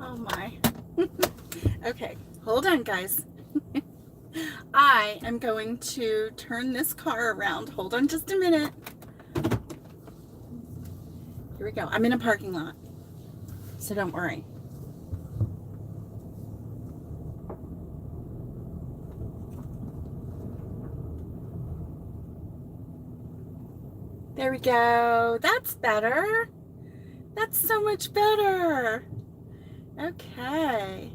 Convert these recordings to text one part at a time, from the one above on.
Oh my. Okay, hold on, guys. I am going to turn this car around. Hold on just a minute. Here we go. I'm in a parking lot, so don't worry. There we go. That's better. That's so much better. Okay.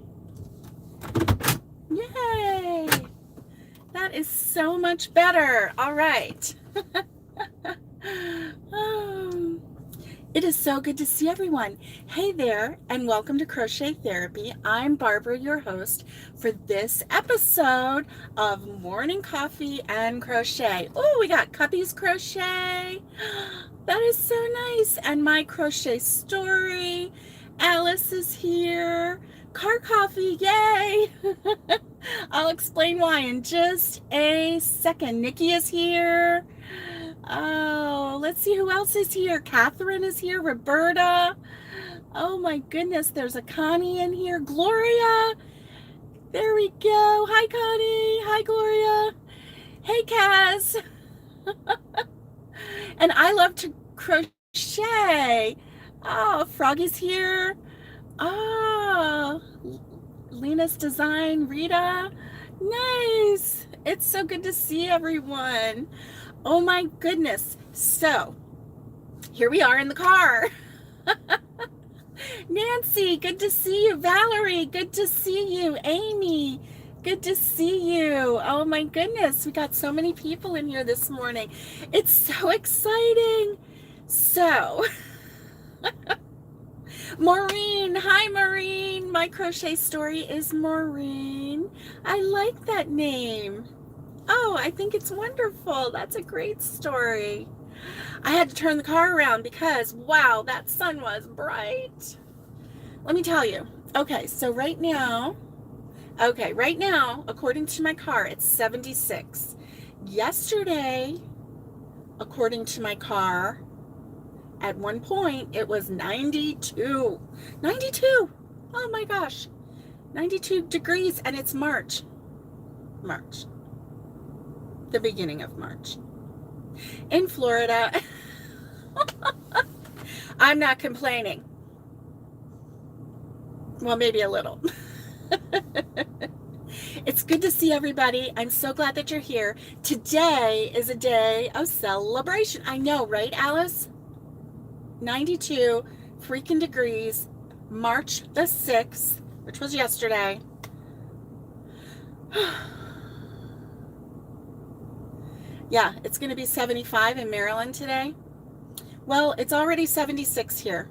Yay! That is so much better. All right. It is so good to see everyone. Hey there, and welcome to Crochet Therapy. I'm Barbara, your host for this episode of Morning Coffee and Crochet. Oh, we got Cuppy's Crochet. That is so nice. And my crochet story. Alice is here. Car coffee, yay! I'll explain why in just a second. Nikki is here. Oh, let's see who else is here. Catherine is here. Roberta. Oh my goodness, there's a Connie in here. Gloria. There we go. Hi, Connie. Hi, Gloria. Hey, Kaz. And I love to crochet. Oh, Froggy's here. Oh, Lena's Design. Rita. Nice. It's so good to see everyone. Oh my goodness. So here we are in the car. Nancy, good to see you. Valerie, good to see you. Amy, good to see you. Oh my goodness. We got so many people in here this morning. It's so exciting. So, Maureen. Hi, Maureen. My crochet story is Maureen. I like that name. Oh, I think it's wonderful. That's a great story. I had to turn the car around because, wow, that sun was bright. Let me tell you. Okay, so right now, according to my car, it's 76. Yesterday, according to my car, at one point, it was 92. 92! Oh my gosh. 92 degrees, and it's March. The beginning of March in Florida. I'm not complaining. Well, maybe a little. It's good to see everybody. I'm so glad that you're here. Today is a day of celebration. I know, right, Alice? 92 freaking degrees, March the 6th, which was yesterday. Yeah, it's going to be 75 in Maryland today. Well, it's already 76 here.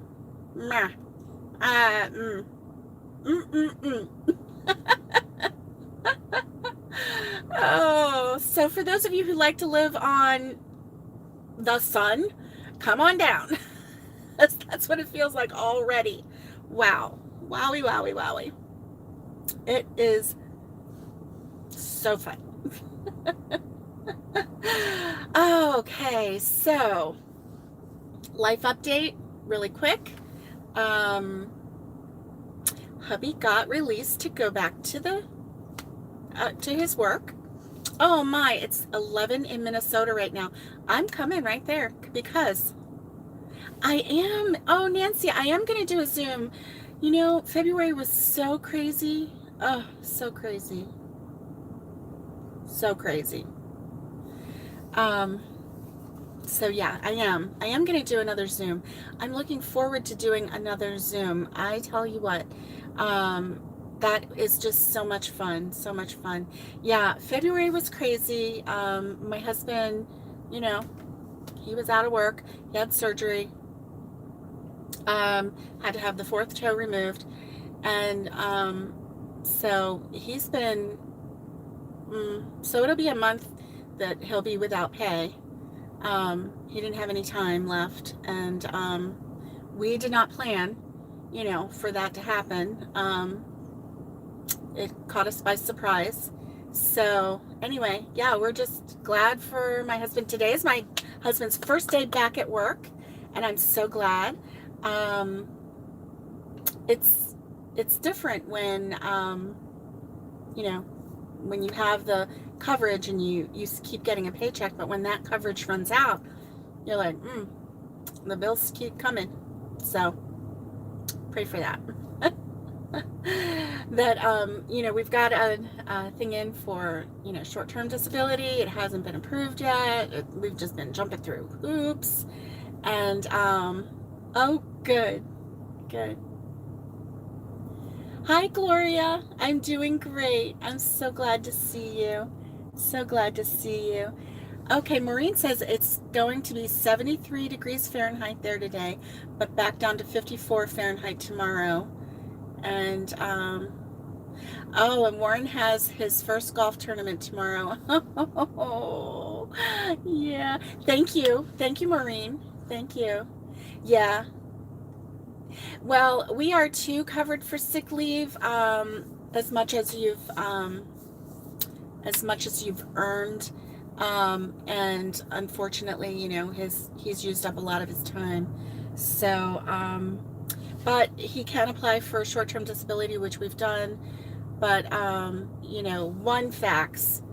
Oh, so for those of you who like to live on the sun, come on down. That's what it feels like already. Wow. Wowie, wowie, wowie. It is so fun. Okay, so life update really quick. Hubby got released to go back to to his work. Oh my, it's 11 in Minnesota right now. I'm coming right there because oh Nancy, I am going to do a Zoom. You know, February was so crazy. Oh, so crazy. So crazy. So yeah, I am going to do another Zoom. I'm looking forward to doing another Zoom. I tell you what, that is just so much fun, so much fun. Yeah, February was crazy. My husband, you know, he was out of work. He had surgery. Had to have the 4th toe removed. And, so he's been, so it'll be a month that he'll be without pay. He didn't have any time left, and we did not plan, you know, for that to happen. It caught us by surprise. So anyway, yeah, we're just glad for my husband. Today is my husband's first day back at work, and I'm so glad. It's it's different when, you know, when you have the coverage and you keep getting a paycheck, but when that coverage runs out, you're like, the bills keep coming. So pray for that. That, you know, we've got a thing in for, you know, short-term disability. It hasn't been approved yet. We've just been jumping through hoops. And, oh, good. Hi, Gloria. I'm doing great. I'm so glad to see you. So glad to see you. Okay, Maureen says it's going to be 73 degrees Fahrenheit there today, but back down to 54 Fahrenheit tomorrow. And, oh, and Warren has his first golf tournament tomorrow. Oh, yeah. Thank you, Maureen. Thank you. Yeah. Well, we are too covered for sick leave, as much as you've earned. And unfortunately, you know, he's used up a lot of his time. So, but he can apply for short-term disability, which we've done. But, you know, one fax,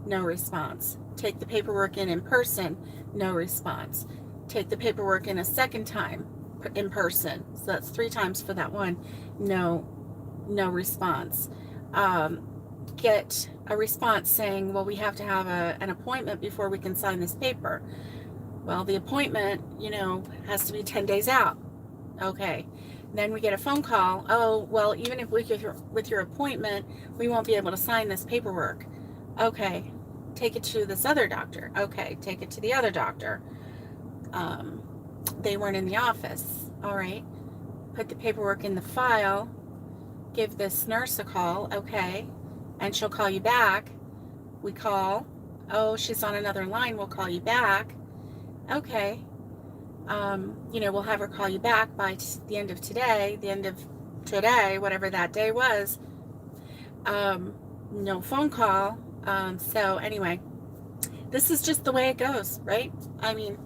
no response. Take the paperwork in person, no response. Take the paperwork in a second time in person. So that's 3 times for that one. No response. Get a response saying, well, we have to have an appointment before we can sign this paper. Well, the appointment, you know, has to be 10 days out. Okay. Then we get a phone call. Oh, well, even if with your appointment, we won't be able to sign this paperwork. Okay. Take it to this other doctor. Okay. Take it to the other doctor. They weren't in the office. All right. Put the paperwork in the file. Give this nurse a call. Okay. And she'll call you back. We call. Oh, she's on another line. We'll call you back. Okay. You know, we'll have her call you back by the end of today, whatever that day was. No phone call. So anyway, this is just the way it goes, right? I mean,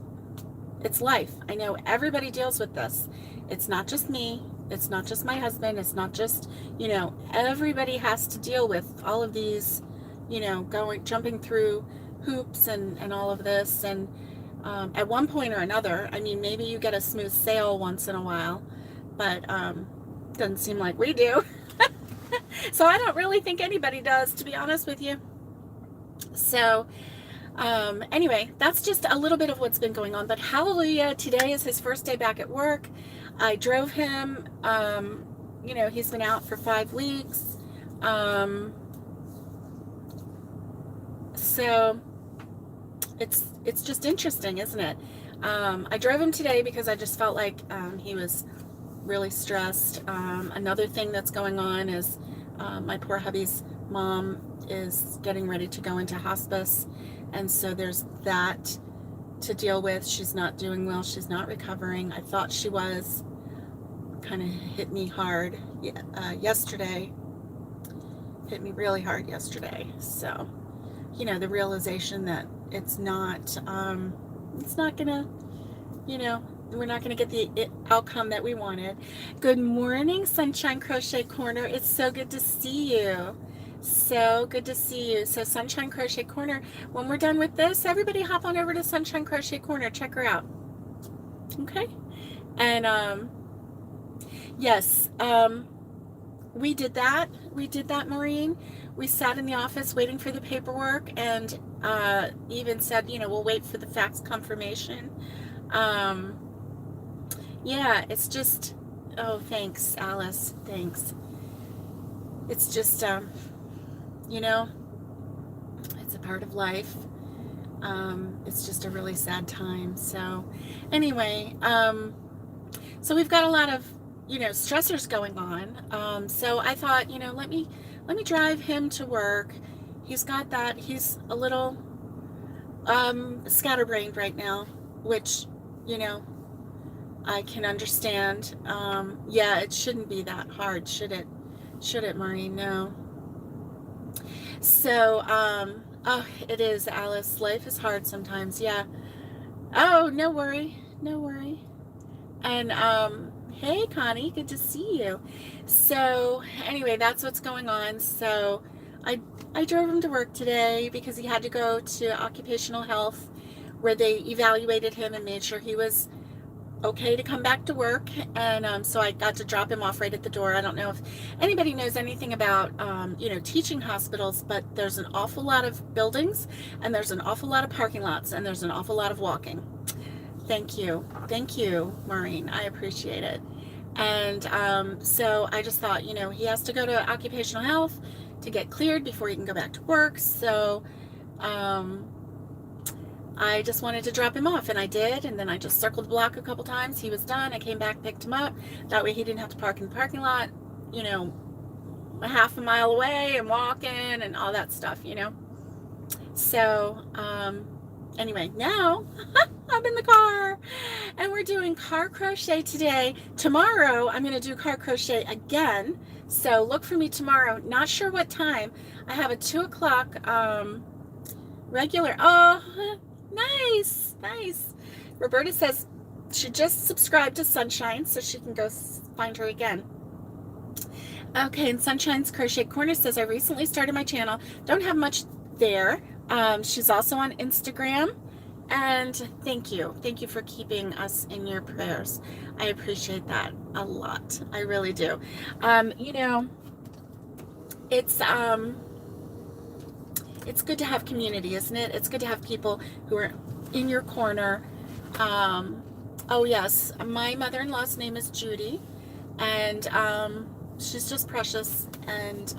it's life. I know everybody deals with this. It's not just me. It's not just my husband. It's not just, you know, everybody has to deal with all of these, you know, jumping through hoops and all of this. And at one point or another, I mean, maybe you get a smooth sail once in a while, but doesn't seem like we do. So I don't really think anybody does, to be honest with you. So anyway, that's just a little bit of what's been going on. But hallelujah, today is his first day back at work. I drove him. You know, he's been out for 5 weeks. So it's just interesting, isn't it? I drove him today because I just felt like he was really stressed. Another thing that's going on is my poor hubby's mom is getting ready to go into hospice, and so there's that to deal with. She's not doing well. She's not recovering. I thought she was. Kind of hit me hard yesterday. Hit me really hard yesterday. So, you know, the realization that it's not gonna, you know, we're not gonna get the outcome that we wanted. Good morning, Sunshine Crochet Corner. It's so good to see you. So good to see you. So Sunshine Crochet Corner, when we're done with this, everybody hop on over to Sunshine Crochet Corner. Check her out. Okay? And yes, we did that. Maureen. We sat in the office waiting for the paperwork, and even said, you know, we'll wait for the fax confirmation. Yeah, it's just, oh, thanks, Alice. Thanks. It's just, you know, it's a part of life. It's just a really sad time. So anyway, so we've got a lot of, you know, stressors going on. So I thought, you know, let me drive him to work. He's got that. He's a little scatterbrained right now, which, you know, I can understand. Yeah, it shouldn't be that hard, should it? Should it, Maureen? No. So, oh, it is, Alice. Life is hard sometimes. Yeah. Oh, no worry. And, Hey, Connie, good to see you. So, anyway, that's what's going on. So, I I drove him to work today because he had to go to occupational health where they evaluated him and made sure he was okay to come back to work. And so I got to drop him off right at the door. I don't know if anybody knows anything about, teaching hospitals, but there's an awful lot of buildings and there's an awful lot of parking lots and there's an awful lot of walking. Thank you. Thank you, Maureen. I appreciate it. And so I just thought, he has to go to occupational health to get cleared before he can go back to work. So I just wanted to drop him off, and I did. And then I just circled the block a couple times. He was done. I came back, picked him up. That way he didn't have to park in the parking lot, a half a mile away and walk in and all that stuff, So, anyway, now I'm in the car and we're doing car crochet today. Tomorrow I'm going to do car crochet again. So look for me tomorrow. Not sure what time. I have a 2 o'clock regular. Oh, nice. Roberta says she just subscribed to Sunshine so she can go find her again. Okay, and Sunshine's Crochet Corner says, I recently started my channel. Don't have much there. She's also on Instagram. And thank you for keeping us in your prayers. I appreciate that a lot. I really do. It's good to have community, isn't it? It's good to have people who are in your corner. Oh yes, my mother-in-law's name is Judy, and she's just precious. And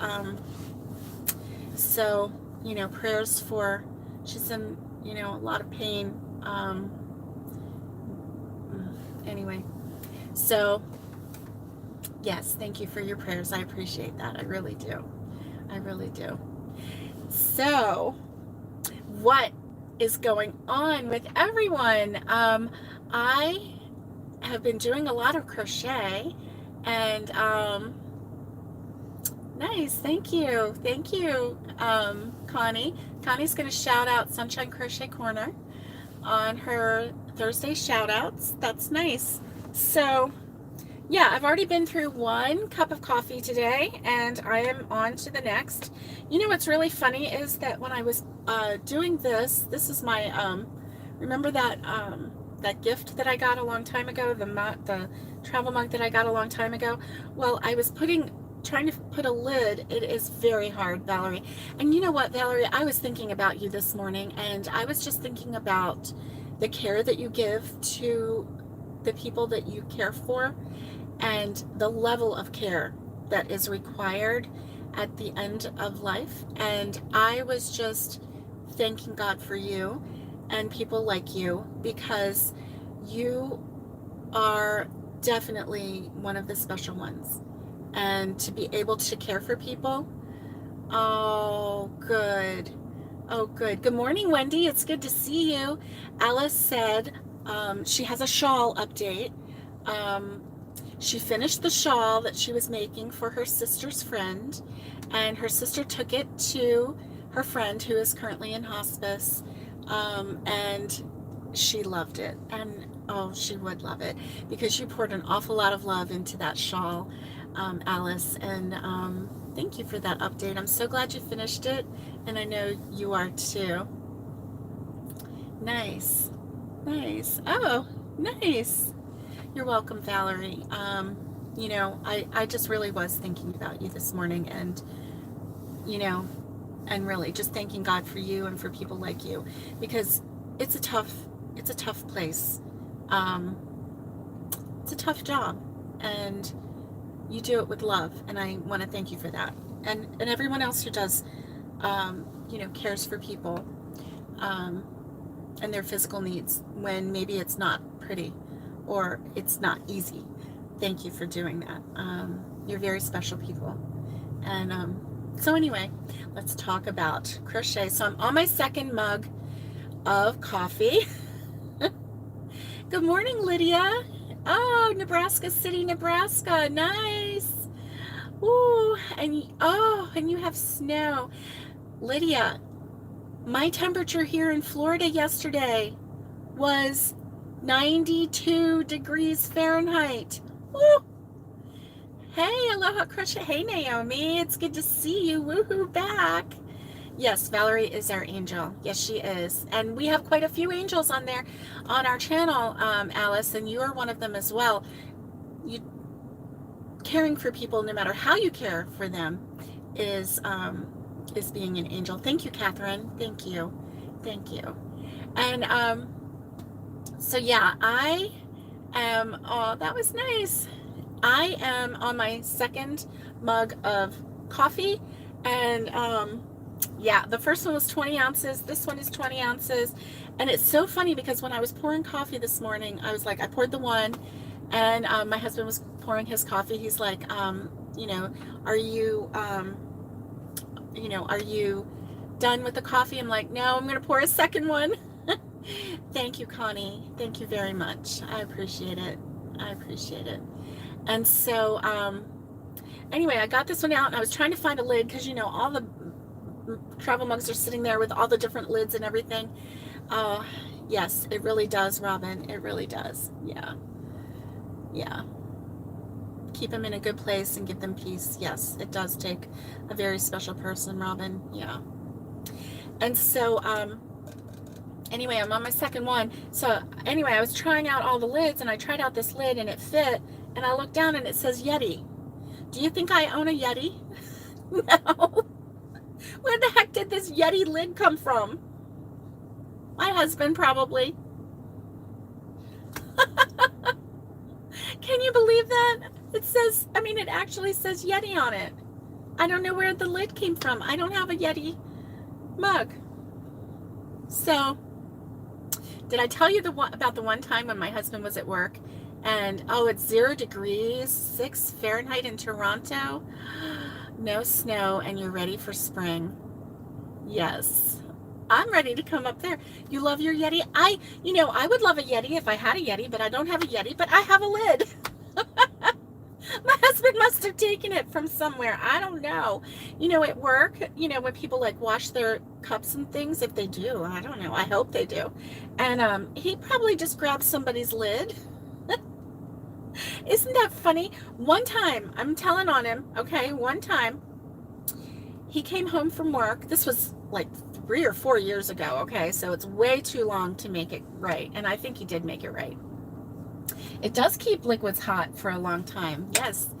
so prayers for. She's in a lot of pain. Anyway, so yes, thank you for your prayers. I appreciate that. I really do. So, what is going on with everyone? I have been doing a lot of crochet, and nice. Thank you, Connie. Connie's going to shout out Sunshine Crochet Corner on her Thursday shout outs. That's nice. So, yeah, I've already been through 1 cup of coffee today, and I am on to the next. What's really funny is that when I was doing this is my, remember that gift that I got a long time ago, the travel mug that I got a long time ago? Well, I was trying to put a lid. It is very hard, Valerie. And you know what, Valerie, I was thinking about you this morning, and I was just thinking about the care that you give to the people that you care for and the level of care that is required at the end of life. And I was just thanking God for you and people like you, because you are definitely one of the special ones. And to be able to care for people, oh, good. Good morning, Wendy. It's good to see you. Alice said she has a shawl update. She finished the shawl that she was making for her sister's friend, and her sister took it to her friend who is currently in hospice, and she loved it. And she would love it, because you poured an awful lot of love into that shawl, Alice, and thank you for that update. I'm so glad you finished it, and I know you are too. Nice. Oh, nice. You're welcome, Valerie. I just really was thinking about you this morning, and and really just thanking God for you and for people like you, because it's a tough place. It's a tough job, and you do it with love, and I want to thank you for that. And everyone else who does, cares for people and their physical needs when maybe it's not pretty or it's not easy. Thank you for doing that. You're very special people. And so anyway, let's talk about crochet. So I'm on my 2nd mug of coffee. Good morning, Lydia. Oh, Nebraska City, Nebraska. Nice. Ooh, and you have snow. Lydia, my temperature here in Florida yesterday was 92 degrees Fahrenheit. Woo. Hey, Aloha Crochet. Hey, Naomi. It's good to see you. Woohoo, back. Yes, Valerie is our angel. Yes, she is. And we have quite a few angels on there on our channel, Alice, and you are one of them as well. You caring for people, no matter how you care for them, is being an angel. Thank you, Catherine. Thank you. Thank you. And so yeah, I am, oh, that was nice. I am on my second mug of coffee, and yeah, the first one was 20 ounces. This one is 20 ounces. And it's so funny because when I was pouring coffee this morning, I was like, I poured the one, and my husband was pouring his coffee. He's like, you know, are you done with the coffee? I'm like, no, I'm going to pour a second one. Thank you, Connie. Thank you very much. I appreciate it. I appreciate it. And so, anyway, I got this one out, and I was trying to find a lid because, you know, all the travel mugs are sitting there with all the different lids and everything. Yes, it really does, Robin. It really does. Yeah. Yeah. Keep them in a good place and give them peace. Yes, it does take a very special person, Robin. Yeah. And so, anyway, I'm on my second one. So anyway, I was trying out all the lids, and I tried out this lid, and it fit. And I looked down, and it says Yeti. Do you think I own a Yeti? No. Where the heck did this Yeti lid come from? My husband, probably. Can you believe that? It says, I mean, it actually says Yeti on it. I don't know where the lid came from. I don't have a Yeti mug. So, did I tell you about the one time when my husband was at work, and oh, it's 0 degrees, 6 Fahrenheit in Toronto, no snow, and you're ready for spring? Yes, I'm ready to come up there. You love your Yeti? I would love a Yeti if I had a Yeti, but I don't have a Yeti, but I have a lid. My husband must have taken it from somewhere. I don't know. You know, at work, you know, when people like wash their cups and things, if they do, I don't know. I hope they do. And he probably just grabbed somebody's lid. Isn't that funny? One time, I'm telling on him, okay, one time, he came home from work. This was like 3 or 4 years ago, okay, so it's way too long to make it right, and I think he did make it right. It does keep liquids hot for a long time, yes.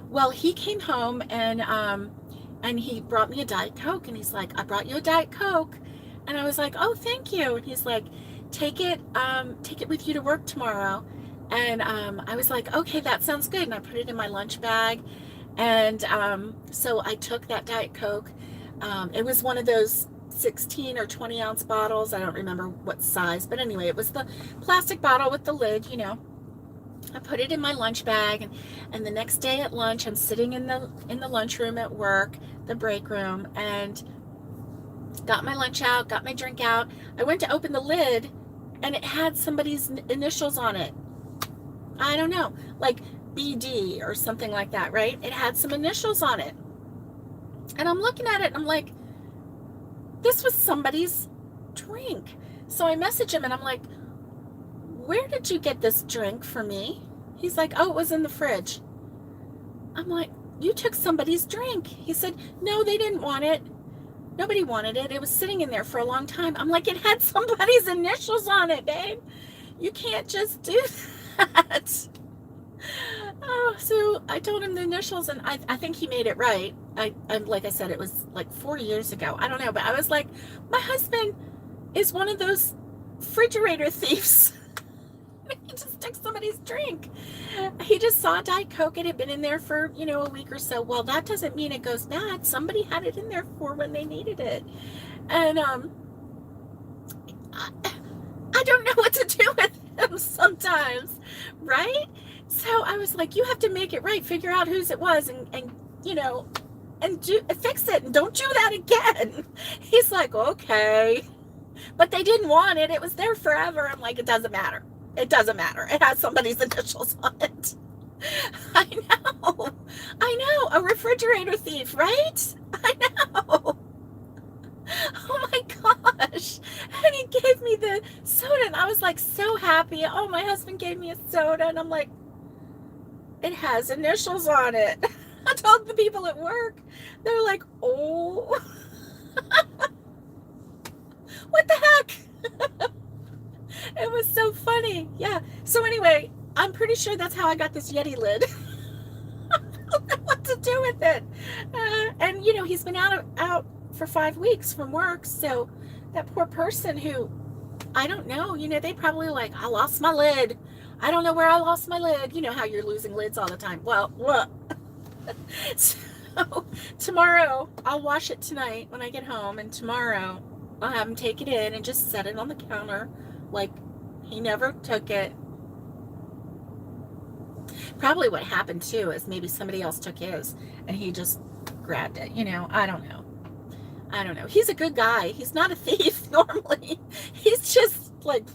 Well, he came home, and he brought me a Diet Coke, and he's like, I brought you a Diet Coke, and I was like, oh, thank you, and he's like, take it with you to work tomorrow. And I was like, okay, that sounds good. And I put it in my lunch bag. And so I took that Diet Coke. It was one of those 16 or 20 ounce bottles. I don't remember what size. But anyway, it was the plastic bottle with the lid, you know. I put it in my lunch bag. And the next day at lunch, I'm sitting in the lunchroom at work, the break room, and got my lunch out, got my drink out. I went to open the lid, and it had somebody's initials on it. I don't know, like BD or something like that, right? It had some initials on it. And I'm looking at it, and I'm like, this was somebody's drink. So I message him, and I'm like, where did you get this drink for me? He's like, oh, it was in the fridge. I'm like, you took somebody's drink. He said, no, they didn't want it. Nobody wanted it. It was sitting in there for a long time. I'm like, it had somebody's initials on it, babe. You can't just do that. Oh, so I told him the initials, and I think he made it right. I like I said, it was like 4 years ago. I don't know, but I was like, my husband is one of those refrigerator thieves. He just took somebody's drink. He just saw Diet Coke. It had been in there for, you know, a week or so. Well, that doesn't mean it goes bad. Somebody had it in there for when they needed it. And I don't know what to do with him sometimes, right? So I was like, you have to make it right. Figure out whose it was, and you know, and fix it, and don't do that again. He's like, okay. But they didn't want it. It was there forever. I'm like, it doesn't matter. It doesn't matter. It has somebody's initials on it. I know. A refrigerator thief, right? I know. Oh my gosh. And he gave me the soda, and I was like so happy. Oh, my husband gave me a soda, and I'm like, It has initials on it. I told the people at work. They're like, oh, what the heck? It was so funny. Yeah. So anyway, I'm pretty sure that's how I got this Yeti lid. I don't know what to do with it. And you know, he's been out for 5 weeks from work. So that poor person who, I don't know, you know, they probably like, I lost my lid. I don't know where I lost my lid. You know how you're losing lids all the time. Well, what? So tomorrow I'll wash it tonight when I get home, and tomorrow I'll have him take it in and just set it on the counter like he never took it. Probably what happened too is maybe somebody else took his and he just grabbed it. You know, I don't know. He's a good guy. He's not a thief normally. He's just like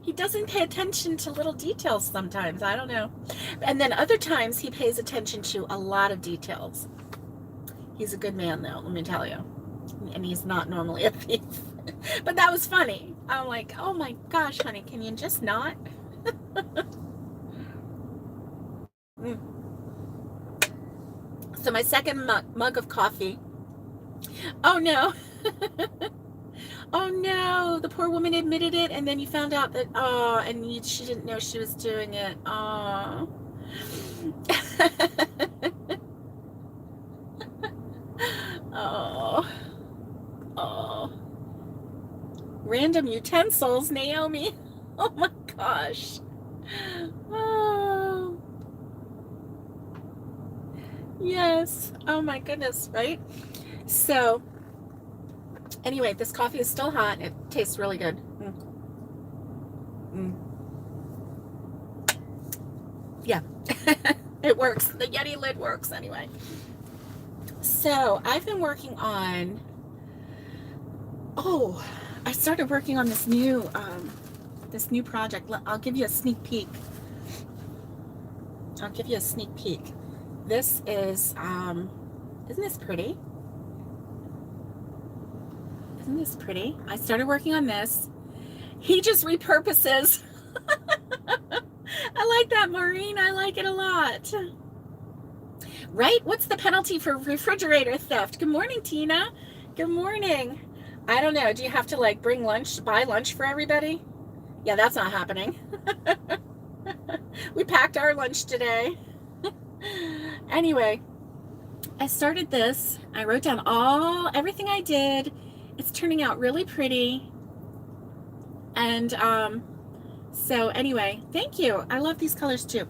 he doesn't pay attention to little details sometimes. I don't know. And then other times he pays attention to a lot of details. He's a good man though, let me tell you. And he's not normally a thief. But that was funny. I'm like, oh my gosh, honey, can you just not? So my second mug of coffee. Oh no. Oh no, the poor woman admitted it, and then you found out that, oh, and she didn't know she was doing it. Oh. Oh. Oh. Random utensils, Naomi. Oh my gosh. Oh. Yes. Oh my goodness, right? So, anyway, this coffee is still hot. It tastes really good. Yeah. It works. The Yeti lid works anyway. So, I've been working on, I started working on this new project. I'll give you a sneak peek. This is, isn't this pretty? Isn't this pretty? I started working on this. He just repurposes. I like that, Maureen. I like it a lot. Right? What's the penalty for refrigerator theft? Good morning, Tina. Good morning. I don't know. Do you have to like buy lunch for everybody? Yeah, that's not happening. We packed our lunch today. Anyway, I started this. I wrote down everything I did. It's turning out really pretty. And so anyway, thank you. I love these colors too.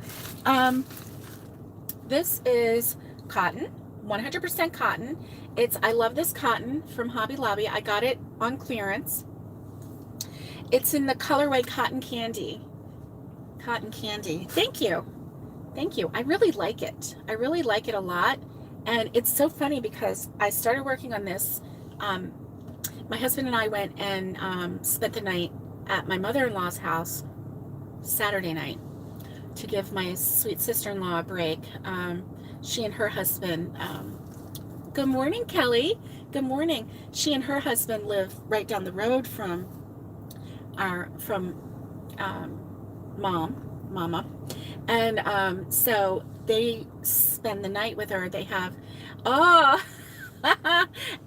This is cotton, 100% cotton. I love this cotton from Hobby Lobby. I got it on clearance. It's in the colorway Cotton Candy. Cotton Candy. Thank you. Thank you. I really like it. I really like it a lot. And it's so funny because I started working on this. My husband and I went and spent the night at my mother-in-law's house Saturday night to give my sweet sister-in-law a break. She and her husband, good morning, Kelly. Good morning. She and her husband live right down the road from Mama. And so they spend the night with her. They have,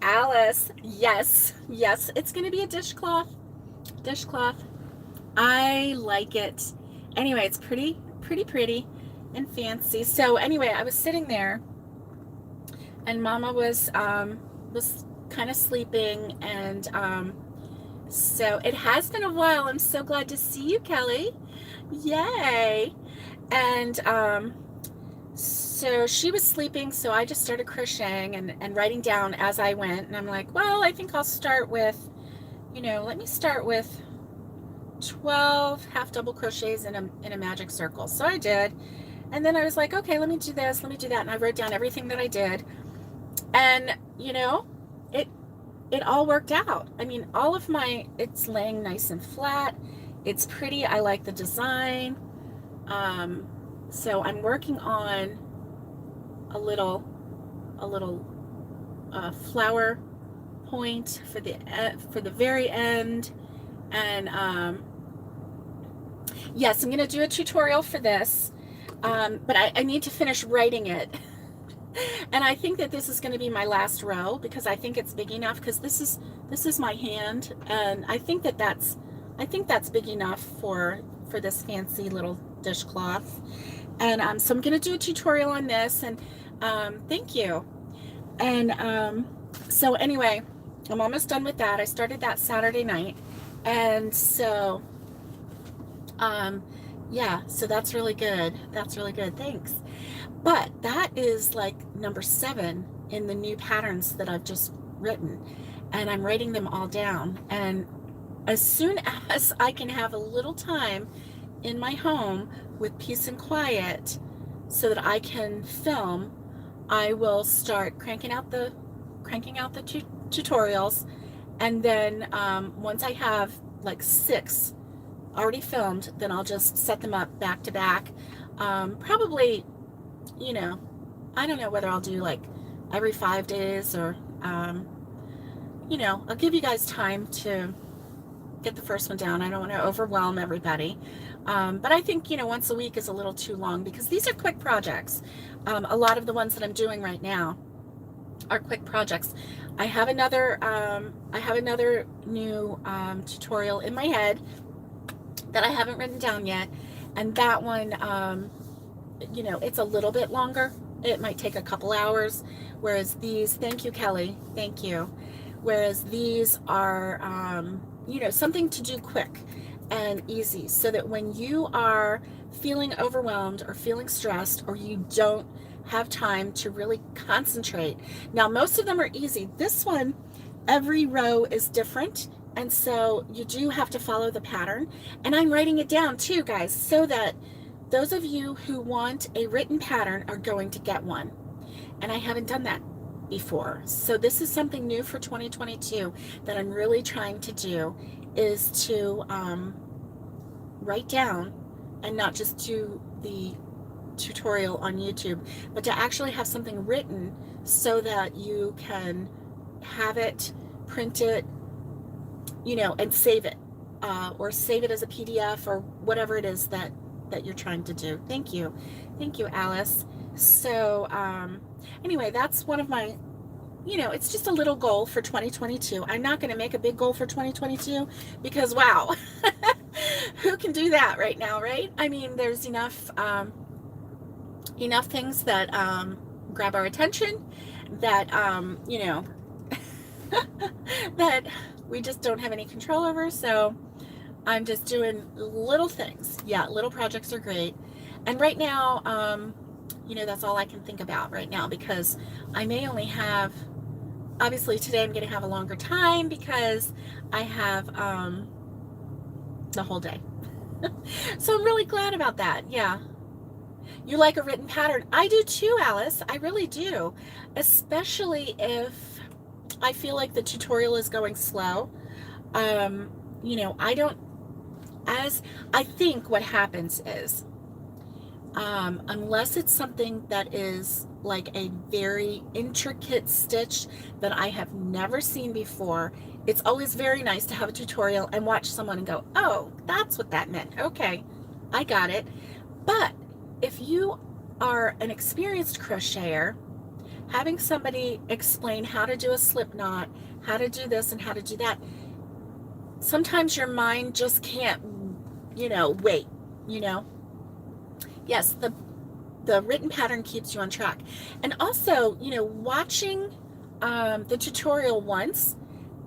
Alice, yes, it's going to be a dishcloth. I like it. Anyway, it's pretty and fancy. So anyway, I was sitting there and Mama was kind of sleeping, and so it has been a while. I'm so glad to see you, Kelly. Yay. And so she was sleeping, so I just started crocheting and writing down as I went. And I'm like, well, I think I'll start with, let me start with 12 half double crochets in a magic circle. So I did. And then I was like, okay, let me do this, let me do that. And I wrote down everything that I did. And, it all worked out. I mean, it's laying nice and flat. It's pretty. I like the design. So I'm working on a little flower point for the very end. And yes, I'm going to do a tutorial for this. But I need to finish writing it. And I think that this is going to be my last row because I think it's big enough, because this is my hand, and I think that's big enough for this fancy little dishcloth. And so I'm going to do a tutorial on this, and thank you. And so anyway, I'm almost done with that. I started that Saturday night, and so yeah, so that's really good. That's really good. Thanks. But that is like number 7 in the new patterns that I've just written, and I'm writing them all down. And as soon as I can have a little time in my home with peace and quiet so that I can film, I will start cranking out the tutorials. And then once I have like 6 already filmed, then I'll just set them up back to back. Probably, you know, I don't know whether I'll do like every 5 days or, you know, I'll give you guys time to get the first one down. I don't want to overwhelm everybody. But I think, you know, once a week is a little too long because these are quick projects. A lot of the ones that I'm doing right now are quick projects. I have another new tutorial in my head that I haven't written down yet, and that one, you know, it's a little bit longer. It might take a couple hours, whereas these, thank you, Kelly, thank you. Whereas these are, you know, something to do quick and easy, so that when you are feeling overwhelmed or feeling stressed, or you don't have time to really concentrate. Now, most of them are easy. This one, every row is different, and so you do have to follow the pattern. And I'm writing it down too, guys, so that those of you who want a written pattern are going to get one. And I haven't done that before. So this is something new for 2022 that I'm really trying to do, is to write down and not just do the tutorial on YouTube, but to actually have something written so that you can have it, print it, you know, and save it, or save it as a PDF or whatever it is that you're trying to do. Thank you, Alice. So anyway, that's one of my, you know, it's just a little goal for 2022. I'm not going to make a big goal for 2022 because wow, who can do that right now, right? I mean, there's enough things that grab our attention that you know, that we just don't have any control over. So I'm just doing little things. Yeah, little projects are great. And right now, you know, that's all I can think about right now, because I may only have, obviously today I'm going to have a longer time because I have the whole day. So I'm really glad about that. Yeah. You like a written pattern? I do too, Alice. I really do. Especially if I feel like the tutorial is going slow. You know, I think what happens is, unless it's something that is like a very intricate stitch that I have never seen before, it's always very nice to have a tutorial and watch someone and go, oh, that's what that meant. Okay, I got it. But if you are an experienced crocheter, having somebody explain how to do a slip knot, how to do this and how to do that, sometimes your mind just can't, you know, wait, you know. Yes, the written pattern keeps you on track. And also, you know, watching the tutorial once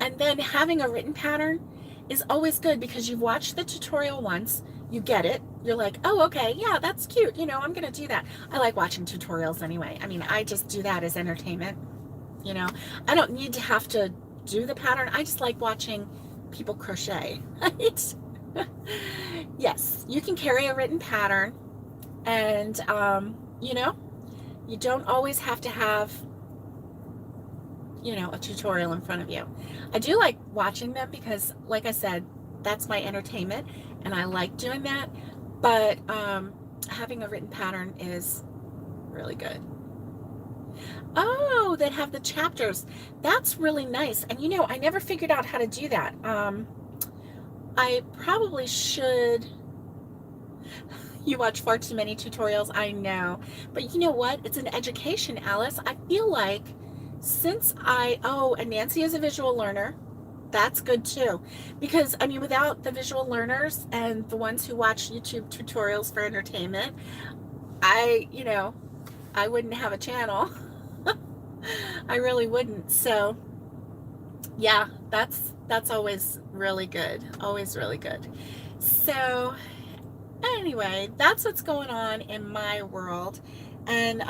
and then having a written pattern is always good, because you've watched the tutorial once, you get it, you're like, oh, okay, yeah, that's cute, you know, I'm gonna do that. I like watching tutorials anyway. I mean, I just do that as entertainment, you know. I don't need to have to do the pattern. I just like watching people crochet, right? Yes, you can carry a written pattern, and you know, you don't always have to have, you know, a tutorial in front of you. I do like watching them because, like I said, that's my entertainment and I like doing that. But having a written pattern is really good. Oh, that have the chapters. That's really nice. And you know, I never figured out how to do that. I probably should. You watch far too many tutorials, I know. But you know what? It's an education, Alice. I feel like since oh, and Nancy is a visual learner. That's good too. Because, I mean, without the visual learners and the ones who watch YouTube tutorials for entertainment, you know, I wouldn't have a channel. I really wouldn't. So, yeah, that's always really good. Always really good. So, anyway, that's what's going on in my world. And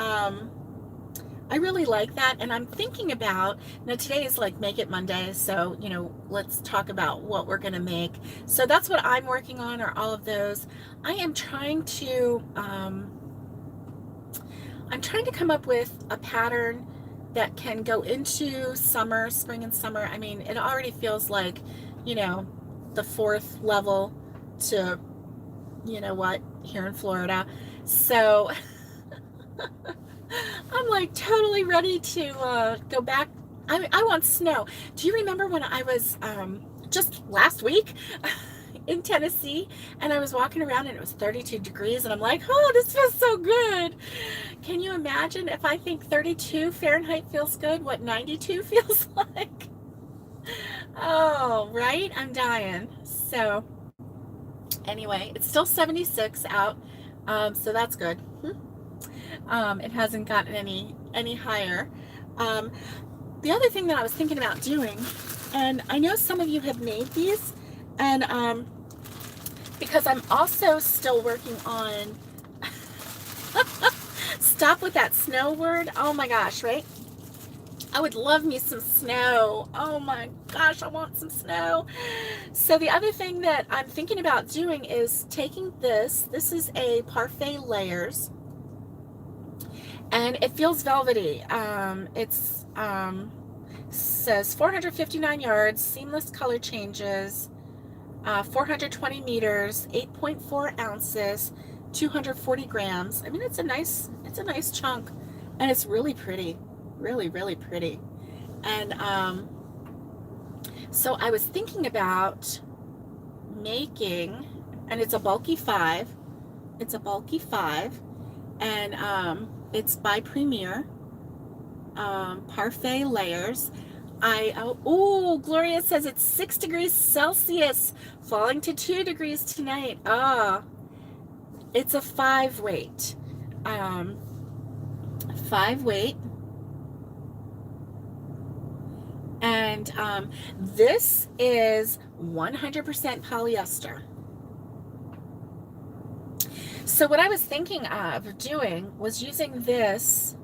I really like that. And I'm thinking about, now today is like Make It Monday, so, you know, let's talk about what we're going to make. So that's what I'm working on, are all of those. I am trying to come up with a pattern that can go into summer, spring and summer. I mean, it already feels like, you know, the 4th level to, you know what, here in Florida. So I'm like totally ready to go back. I want snow. Do you remember when I was just last week in Tennessee and I was walking around and it was 32 degrees and I'm like, oh, this feels so good. Can you imagine if I think 32 Fahrenheit feels good, what 92 feels like? Oh, right? I'm dying. So anyway, it's still 76 out, so that's good. It hasn't gotten any higher. The other thing that I was thinking about doing, and I know some of you have made these, and because I'm also still working on stop with that snow word. Oh my gosh, right? I would love me some snow. Oh my gosh, I want some snow. So the other thing that I'm thinking about doing is taking this is a Parfait Layers, and it feels velvety. It's says 459 yards, seamless color changes, 420 meters, 8.4 ounces, 240 grams. I mean, it's a nice chunk, and it's really pretty, really, really pretty. And so I was thinking about making, and it's a bulky 5. It's a bulky 5, and it's by Premier. Parfait Layers. Gloria says it's 6 degrees Celsius, falling to 2 degrees tonight. It's a 5 weight. 5 weight. And this is 100% polyester. So what I was thinking of doing was using this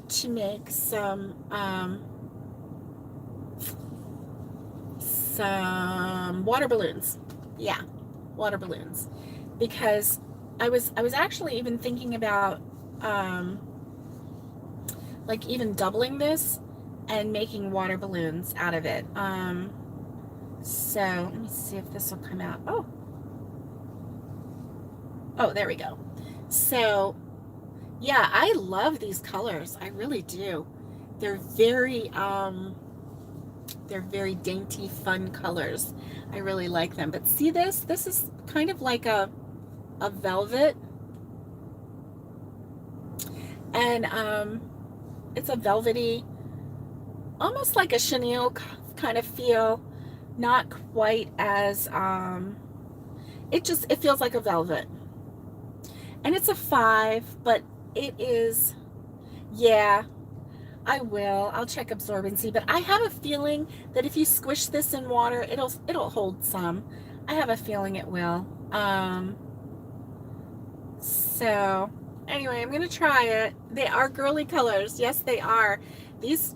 to make some water balloons. Yeah, water balloons. Because I was actually even thinking about like even doubling this and making water balloons out of it. So let me see if this will come out. Oh, there we go. So yeah, I love these colors. I really do. They're very dainty, fun colors. I really like them. But see this? This is kind of like a velvet. And it's a velvety, almost like a chenille kind of feel. Not quite as it feels like a velvet. And it's a 5, but it is, yeah, I'll check absorbency, but I have a feeling that if you squish this in water, it'll hold some. I have a feeling it will. So anyway, I'm gonna try it. They are girly colors. Yes, they are. These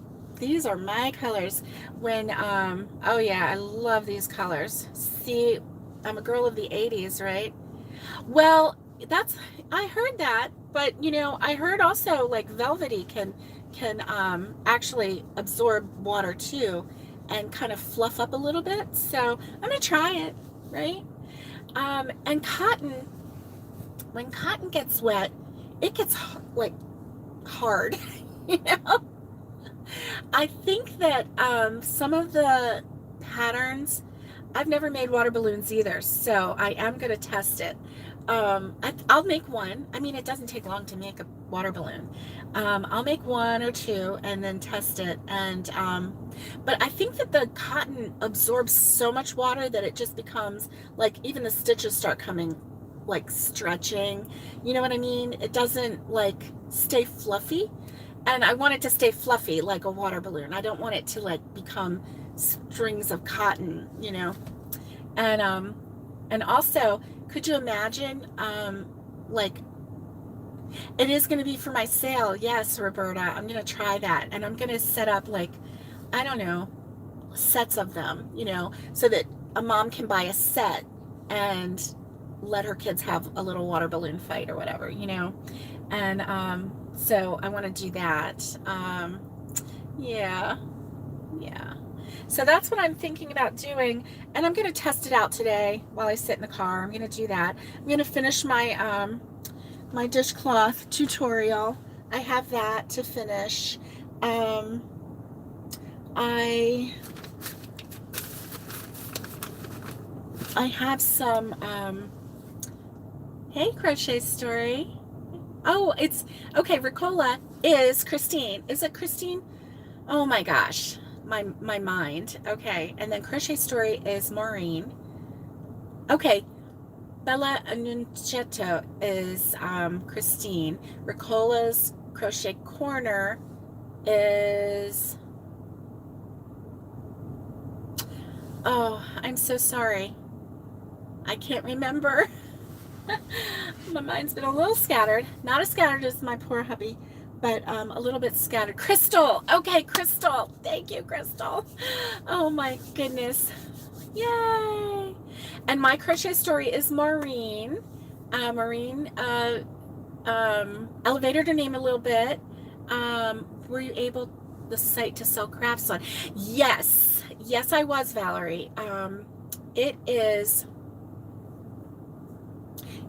are my colors. When oh yeah, I love these colors. See, I'm a girl of the 80s, right? Well, I heard that, but you know, I heard also like velvety can actually absorb water too and kind of fluff up a little bit. So I'm gonna try it, right? And cotton, when cotton gets wet, it gets like hard, you know? I think that some of the patterns, I've never made water balloons either, so I am going to test it. I'll make one. I mean, it doesn't take long to make a water balloon. I'll make one or two and then test it. And but I think that the cotton absorbs so much water that it just becomes like, even the stitches start coming like stretching. You know what I mean? It doesn't like stay fluffy. And I want it to stay fluffy like a water balloon. I don't want it to like become strings of cotton, you know. And also, could you imagine, like, it is going to be for my sale. Yes, Roberta, I'm going to try that. And I'm going to set up, like, I don't know, sets of them, you know, so that a mom can buy a set and let her kids have a little water balloon fight or whatever, you know. And so I want to do that. Yeah. So that's what I'm thinking about doing, and I'm going to test it out today while I sit in the car. I'm going to do that. I'm going to finish my my dishcloth tutorial. I have that to finish. I have some hey, Crochet Story. Oh, it's okay. Ricola is Christine. Is it Christine? Oh my gosh. My mind. Okay. And then Crochet Story is Maureen. Okay. Bella Annunziato is Christine. Ricola's Crochet Corner is... Oh, I'm so sorry. I can't remember. My mind's been a little scattered. Not as scattered as my poor hubby, but a little bit scattered. Crystal. Okay, Crystal. Thank you, Crystal. Oh my goodness. Yay. And my Crochet Story is Maureen. Maureen elevated her name a little bit. Were you able the site to sell crafts on? Yes. Yes, I was, Valerie. It is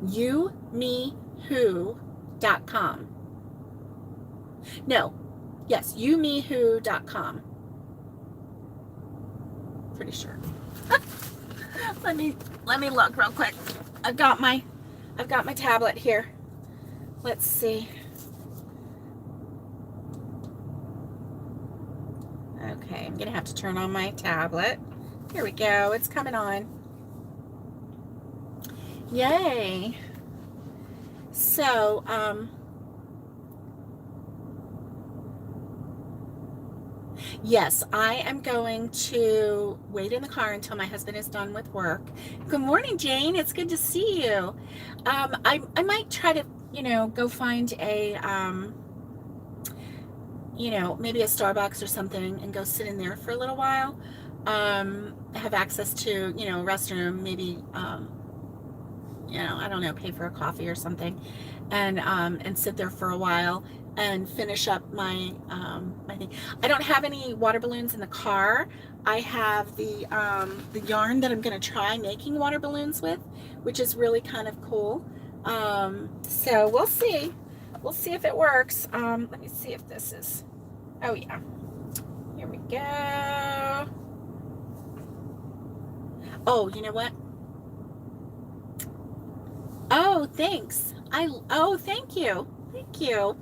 youmewho.com. No. Yes, youmewho.com. Pretty sure. Let me look real quick. I've got my tablet here. Let's see. Okay, I'm gonna have to turn on my tablet. Here we go. It's coming on. Yay. So, yes, I am going to wait in the car until my husband is done with work. Good morning, Jane. It's good to see you. I might try to, you know, go find a, you know, maybe a Starbucks or something and go sit in there for a little while. Have access to, you know, a restroom, maybe, you know, I don't know, pay for a coffee or something, and sit there for a while and finish up my my thing. I don't have any water balloons in the car. I have the yarn that I'm going to try making water balloons with, which is really kind of cool. So we'll see. We'll see if it works. Let me see if this is... Oh yeah. Here we go. Oh, you know what? Oh, thanks. Oh, thank you. Thank you.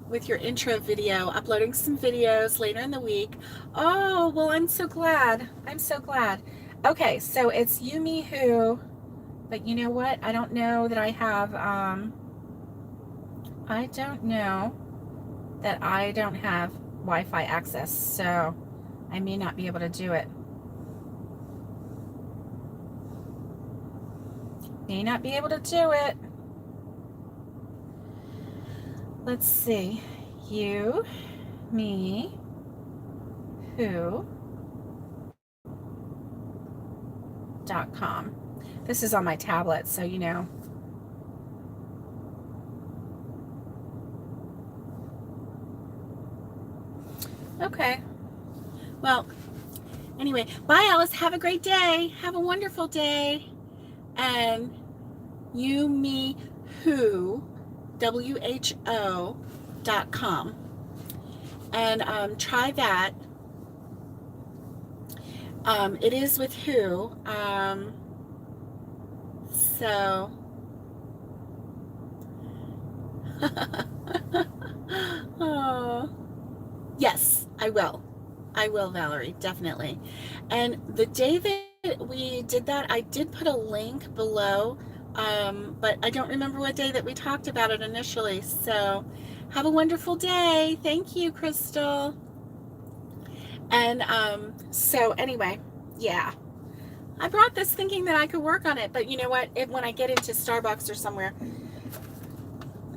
With your intro video, uploading some videos later in the week. Oh, well, I'm so glad. I'm so glad. Okay, so it's Yumi Who, but you know what? I don't know that I have, I don't know that I don't have Wi-Fi access, so I may not be able to do it. May not be able to do it. Let's see. You, me, who.com. This is on my tablet, so you know. Okay. Well, anyway, bye, Alice. Have a great day. Have a wonderful day. And you, me, who, WHO.com. And try that. It is with who. So, oh, yes, I will. I will, Valerie, definitely. And the day that we did that, I did put a link below, but I don't remember what day that we talked about it initially. So have a wonderful day. Thank you, Crystal. And so anyway, yeah. I brought this thinking that I could work on it, but you know what? When I get into Starbucks or somewhere,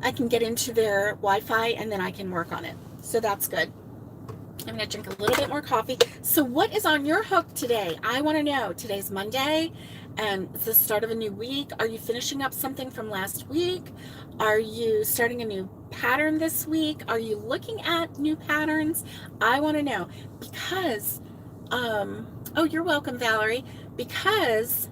I can get into their Wi-Fi and then I can work on it. So that's good. I'm going to drink a little bit more coffee. So what is on your hook today? I want to know. Today's Monday and it's the start of a new week. Are you finishing up something from last week? Are you starting a new pattern this week? Are you looking at new patterns? I want to know because, oh, you're welcome, Valerie, because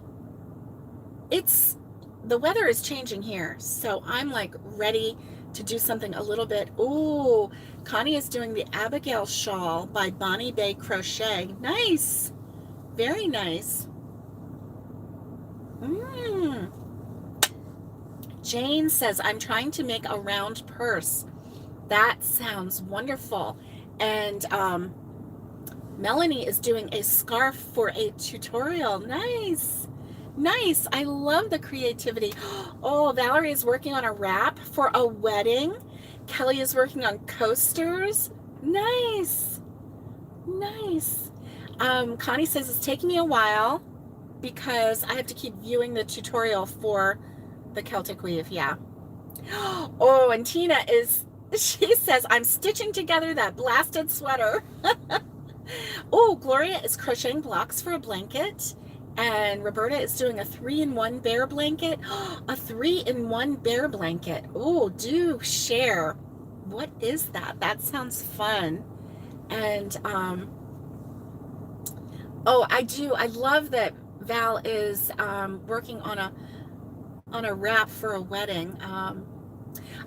the weather is changing here. So I'm like ready to do something a little bit. Ooh, Connie is doing the Abigail shawl by Bonnie Bay Crochet. Nice. Very nice. Jane says, I'm trying to make a round purse. That sounds wonderful. And Melanie is doing a scarf for a tutorial. Nice. Nice. I love the creativity. Oh, Valerie is working on a wrap for a wedding. Kelly is working on coasters. Nice. Nice. Connie says it's taking me a while because I have to keep viewing the tutorial for the Celtic weave. Yeah. Oh, and Tina she says, I'm stitching together that blasted sweater. Oh, Gloria is crocheting blocks for a blanket. And Roberta is doing a 3-in-1 bear blanket. A 3-in-1 bear blanket. Oh, do share. What is that? That sounds fun. And, oh, I love that Val is working on a wrap for a wedding.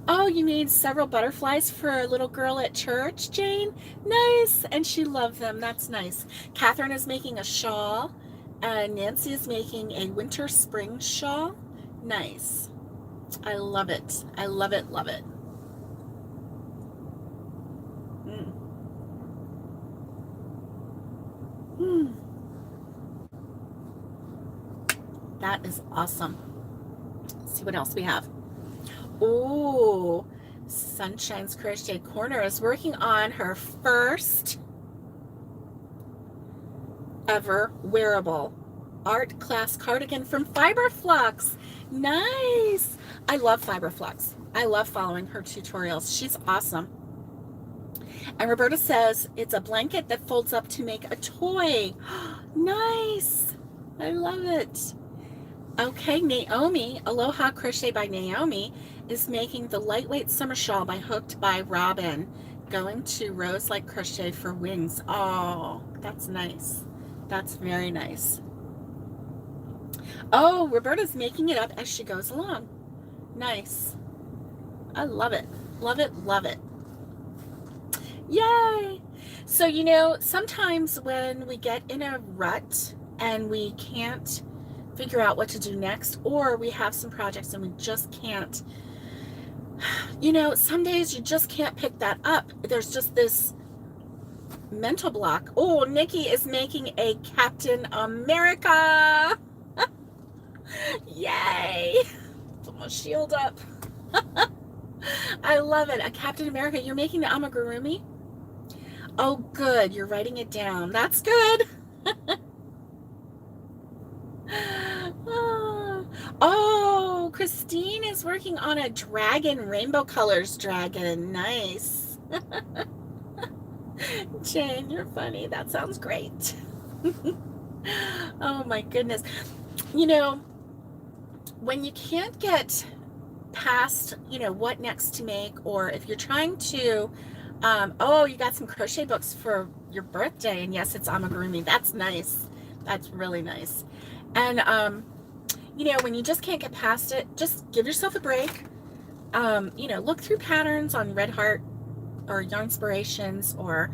Oh, you made several butterflies for a little girl at church, Jane? Nice. And she loved them. That's nice. Catherine is making a shawl. Nancy is making a winter spring shawl. Nice. I love it. I love it, love it. That is awesome. Let's see what else we have. Oh, Sunshine's Crochet Corner is working on her first ever wearable art class cardigan from Fiberflux. Nice. I love Fiberflux. I love following her tutorials. She's awesome. And Roberta says it's a blanket that folds up to make a toy. Nice. I love it. Okay, Naomi, Aloha Crochet by Naomi, is making the lightweight summer shawl by Hooked by Robin, going to Rose Like Crochet for wings. Oh, that's nice. That's very nice. Oh, Roberta's making it up as she goes along. Nice. I love it. Love it, love it. Yay! So, you know, sometimes when we get in a rut and we can't figure out what to do next, or we have some projects and we just can't, you know, some days you just can't pick that up. There's just this mental block. Oh, Nikki is making a Captain America. Yay. Put my shield up. I love it. A Captain America. You're making the amigurumi? Oh, good. You're writing it down. That's good. Oh, Christine is working on a dragon, rainbow colors dragon. Nice. Jane, you're funny. That sounds great. Oh my goodness. You know, when you can't get past, you know, what next to make, or if you're trying to, oh, you got some crochet books for your birthday, and yes, it's amigurumi. That's nice. That's really nice. And, you know, when you just can't get past it, just give yourself a break. You know, look through patterns on Red Heart or Yarnspirations, or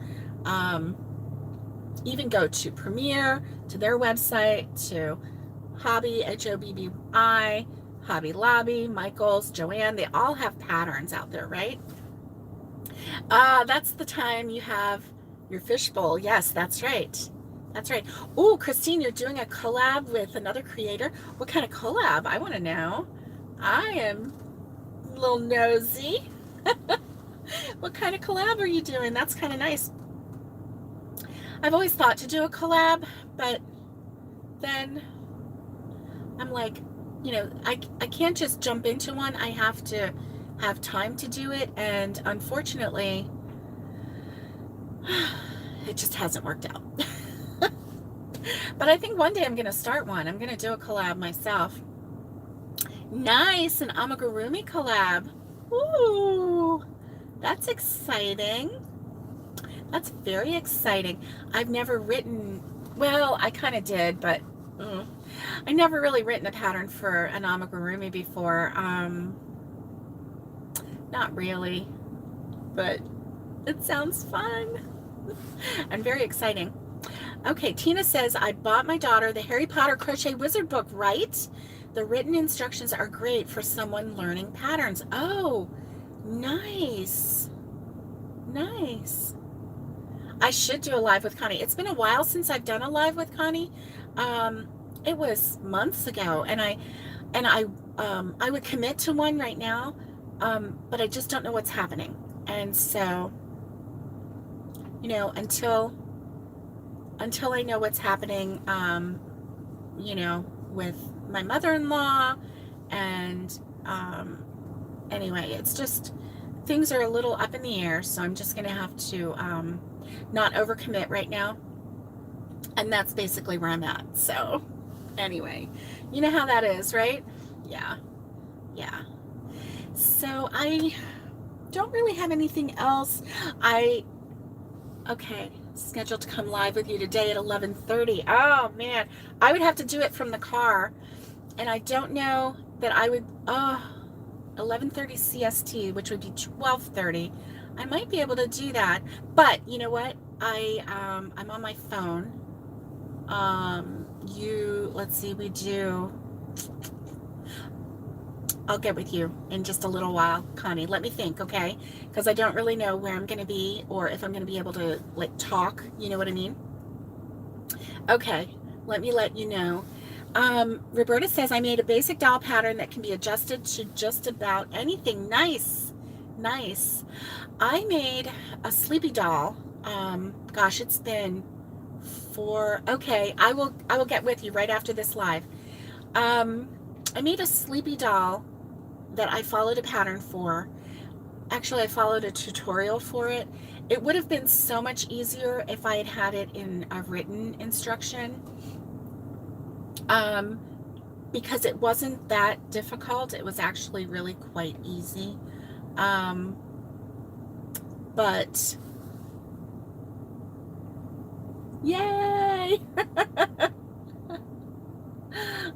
even go to Premiere, to their website, to Hobby, HOBB, Eye, Hobby Lobby, Michael's, Joanne, they all have patterns out there, right? That's the time you have your fishbowl. Yes, that's right. That's right. Oh, Christine, you're doing a collab with another creator. What kind of collab? I want to know. I am a little nosy. What kind of collab are you doing? That's kind of nice. I've always thought to do a collab, but then I'm like, you know, I can't just jump into one. I have to have time to do it, and unfortunately, it just hasn't worked out. But I think one day I'm going to start one. I'm going to do a collab myself. Nice, an amigurumi collab. Ooh, that's exciting. That's very exciting. I've never written, well, I kind of did, but I never really written a pattern for an amigurumi before. Not really, but it sounds fun and very exciting. Okay, Tina says, I bought my daughter the Harry Potter Crochet Wizard book, right? The written instructions are great for someone learning patterns. Oh, nice. Nice. I should do a live with Connie. It's been a while since I've done a live with Connie. It was months ago, and I would commit to one right now, but I just don't know what's happening. And so, you know, until I know what's happening, you know, with my mother-in-law, and anyway, it's just, things are a little up in the air, so I'm just going to have to not overcommit right now, and that's basically where I'm at. So anyway, you know how that is, right? Yeah. So I don't really have anything else. Okay, scheduled to come live with you today at 11:30. Oh man, I would have to do it from the car, and I don't know that I would. 11:30 CST, which would be 12:30. I might be able to do that, but you know what? I'm on my phone. Let's see, I'll get with you in just a little while, Connie. Let me think, okay? Because I don't really know where I'm going to be, or if I'm going to be able to, like, talk. You know what I mean? Okay, let me let you know. Roberta says, I made a basic doll pattern that can be adjusted to just about anything. Nice. I made a sleepy doll. Gosh, it's been okay, I will get with you right after this live. I made a sleepy doll that I followed a pattern for. Actually, I followed a tutorial for it. It would have been so much easier if I had had it in a written instruction, because it wasn't that difficult. It was actually really quite easy. But yay!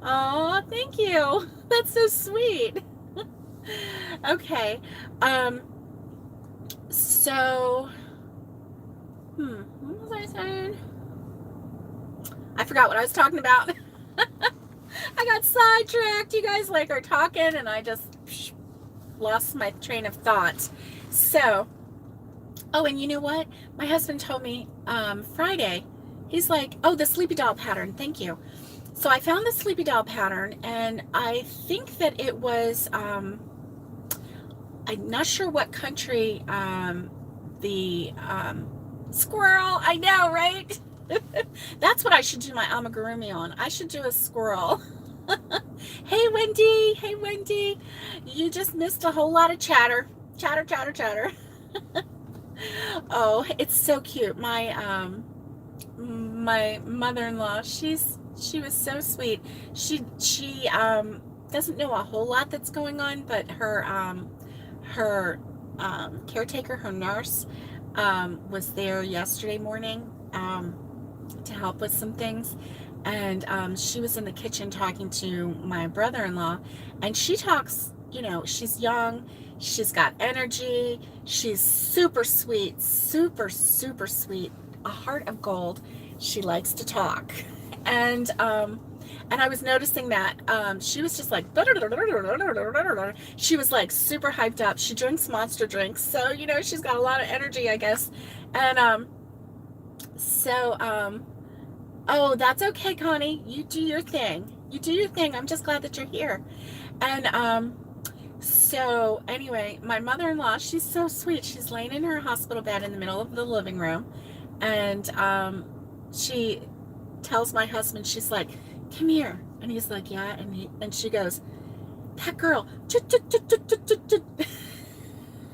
Oh, thank you. That's so sweet. Okay. So, what was I saying? I forgot what I was talking about. I got sidetracked. You guys are talking, and I just lost my train of thought. So, oh, and you know what? My husband told me Friday, he's like, oh, the sleepy doll pattern. Thank you. So I found the sleepy doll pattern, and I think that it was, I'm not sure what country, the squirrel, I know, right? That's what I should do my amigurumi on. I should do a squirrel. Hey, Wendy. You just missed a whole lot of chatter. Chatter. Oh, it's so cute. My mother-in-law, she was so sweet. She doesn't know a whole lot that's going on, but her caretaker, her nurse, was there yesterday morning to help with some things, and she was in the kitchen talking to my brother-in-law, and she talks, you know, she's young, she's got energy, she's super sweet, super sweet, a heart of gold. She likes to talk. And And I was noticing that she was just like, she was like super hyped up. She drinks Monster drinks, so you know she's got a lot of energy, I guess. And oh, that's okay, Connie. You do your thing. You do your thing. I'm just glad that you're here. And so anyway, my mother-in-law, she's so sweet. She's laying in her hospital bed in the middle of the living room, and she tells my husband, she's like, come here. And he's like, yeah. And she goes, that girl.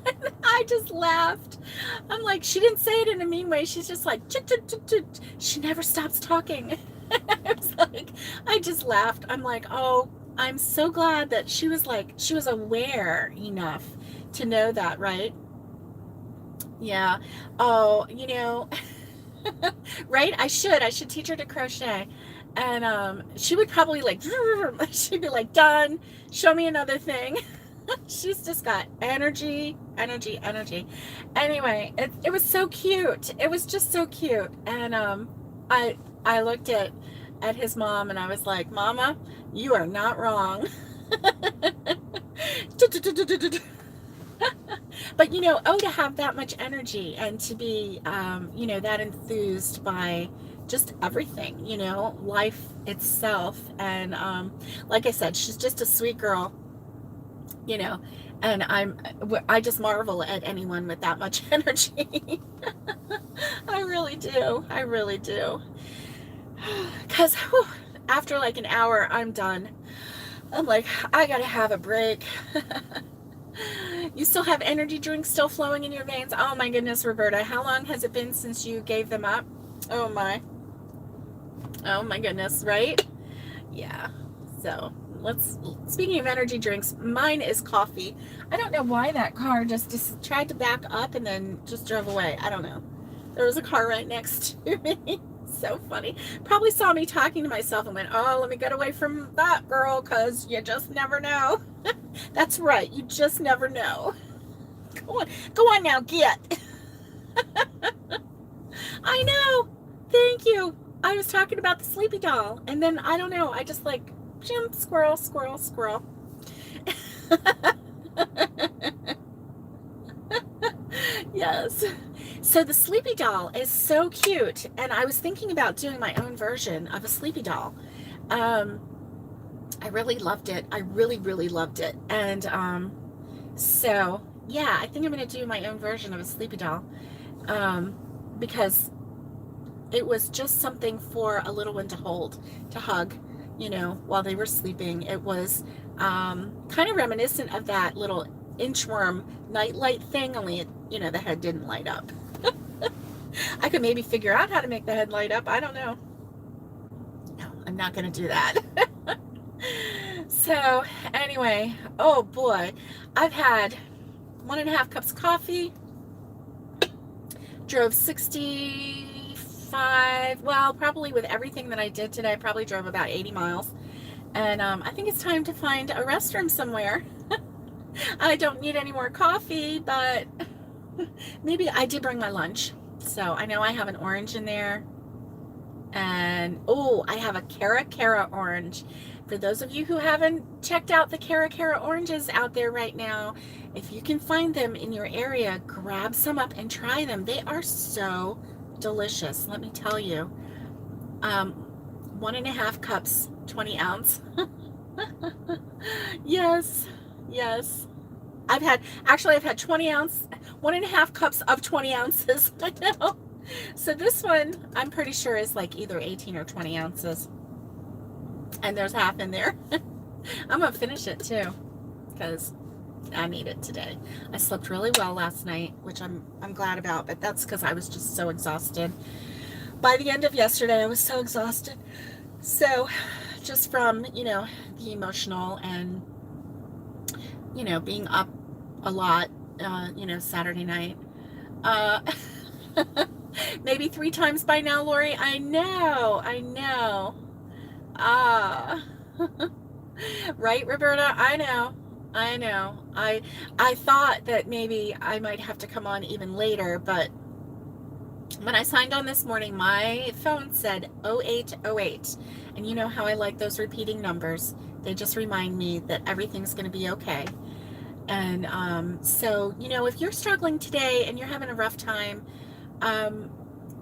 And I just laughed. I'm like, she didn't say it in a mean way. She's just like, she never stops talking. I was like, I just laughed. I'm like, oh, I'm so glad that she was like, she was aware enough to know that, right? Yeah. Oh, you know, right? I should teach her to crochet. And she would probably like, she'd be like, done, show me another thing. She's just got energy. Anyway, it was so cute. It was just so cute. And I looked at his mom and I was like, Mama, you are not wrong. But you know, oh, to have that much energy and to be you know, that enthused by just everything, you know, life itself. And like I said, she's just a sweet girl, you know, and I just marvel at anyone with that much energy. I really do. Because after like an hour, I'm done. I'm like, I gotta have a break. You still have energy drinks still flowing in your veins? Oh my goodness, Roberta, how long has it been since you gave them up? Oh my goodness, right? Yeah. So speaking of energy drinks, mine is coffee. I don't know why that car just tried to back up and then just drove away. I don't know. There was a car right next to me. So funny. Probably saw me talking to myself and went, oh, let me get away from that girl, because you just never know. That's right. You just never know. Go on now, get. I know. Thank you. I was talking about the sleepy doll, and then I don't know. I just like, jump, squirrel. Yes. So the sleepy doll is so cute, and I was thinking about doing my own version of a sleepy doll. I really loved it. I really loved it. And so yeah, I think I'm going to do my own version of a sleepy doll, because it was just something for a little one to hold, to hug, you know, while they were sleeping. It was kind of reminiscent of that little inchworm nightlight thing, only it, you know, the head didn't light up. I could maybe figure out how to make the head light up. I don't know. No, I'm not going to do that. So anyway, oh boy, I've had 1.5 cups of coffee, drove 65, well, probably with everything that I did today, I probably drove about 80 miles. And I think it's time to find a restroom somewhere. I don't need any more coffee, but maybe I did bring my lunch. So I know I have an orange in there. And oh, I have a Cara orange. For those of you who haven't checked out the Cara oranges out there right now, if you can find them in your area, grab some up and try them. They are so delicious, let me tell you. 1.5 cups, 20 ounce. Yes. I've had 20 ounce, 1.5 cups of 20 ounces. I know. So this one, I'm pretty sure is like either 18 or 20 ounces. And there's half in there. I'm going to finish it too, because I need it today. I slept really well last night, which I'm glad about, but that's because I was just so exhausted. By the end of yesterday, I was so exhausted. So just from, you know, the emotional and, you know, being up a lot, you know, Saturday night. Maybe 3 times by now, Lori. I know. Right, Roberta? I know. I thought that maybe I might have to come on even later, but When I signed on this morning, my phone said 0808. And you know how I like those repeating numbers. They just remind me that everything's going to be okay. And so, you know, if you're struggling today and you're having a rough time,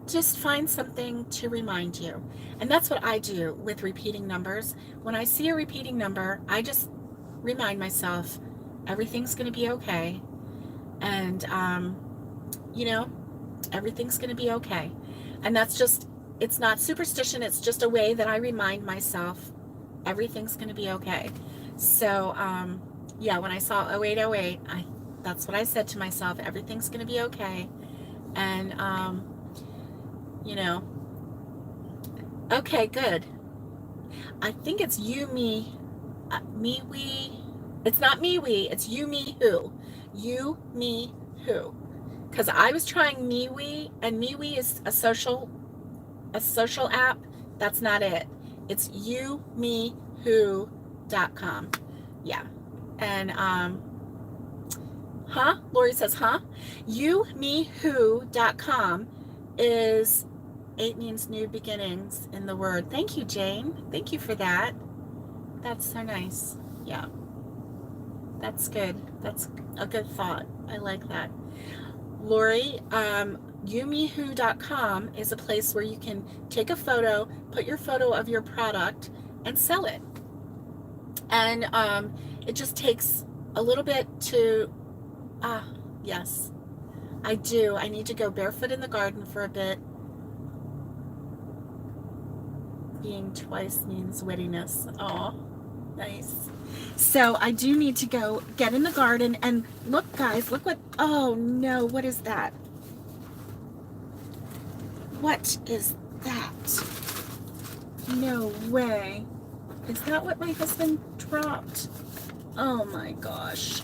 just find something to remind you. And that's what I do with repeating numbers. When I see a repeating number, I just remind myself everything's going to be okay. And, you know, everything's going to be okay. And that's just, it's not superstition. It's just a way that I remind myself everything's going to be okay. So, yeah, when I saw 0808, that's what I said to myself, everything's going to be okay. And, you know, okay, good. I think it's you, me, me, we. It's not me, we. It's you, me, who. You, me, who. Because I was trying MeWe, and MeWe is a social app. That's not it. It's youmewho.com. Yeah. And Lori says, youmewho.com is 8 means new beginnings in the word. Thank you, Jane. Thank you for that. That's so nice. Yeah. That's good. That's a good thought. I like that. Lori, youmewho.com is a place where you can take a photo, put your photo of your product, and sell it. And it just takes a little bit to, yes, I do. I need to go barefoot in the garden for a bit. Being twice means wittiness. Oh, nice. So I do need to go get in the garden, and look, guys, look what, oh no, what is that? What is that? No way. Is that what my husband dropped? Oh my gosh.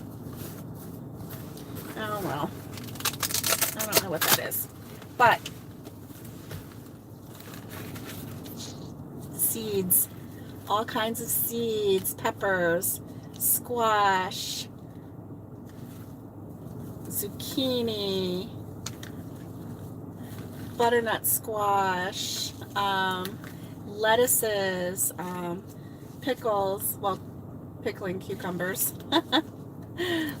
Oh well. I don't know what that is. But seeds. All kinds of seeds, peppers, squash, zucchini, butternut squash, lettuces, pickles, well, pickling cucumbers,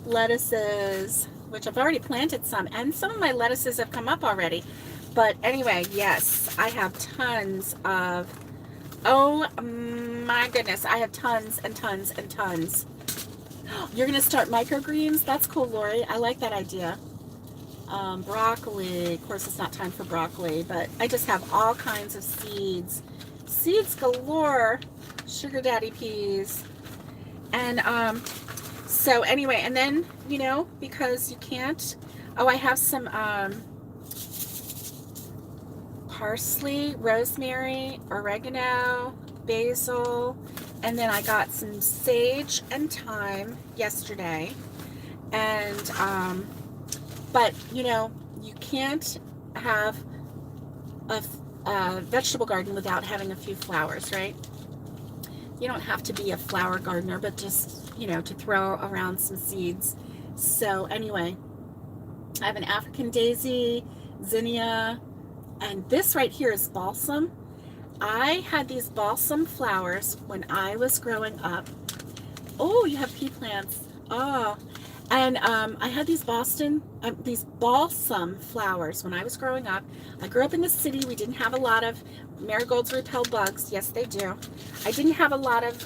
lettuces, which I've already planted some, and some of my lettuces have come up already. But anyway, yes, I have tons of, oh my goodness, I have tons and tons and tons. You're going to start microgreens? That's cool, Lori. I like that idea. Broccoli. Of course, it's not time for broccoli, but I just have all kinds of seeds. Seeds galore. Sugar daddy peas. And so anyway, and then, you know, because you can't, oh, I have some parsley, rosemary, oregano, basil, and then I got some sage and thyme yesterday. And but you know, you can't have a vegetable garden without having a few flowers, right? You don't have to be a flower gardener, but just, you know, to throw around some seeds. So anyway, I have an African daisy, zinnia, and this right here is balsam. I had these balsam flowers when I was growing up. Oh, you have pea plants. Oh, and I had these balsam flowers when I was growing up. I grew up in the city. We didn't have a lot of marigolds repel bugs. Yes, they do. I didn't have a lot of,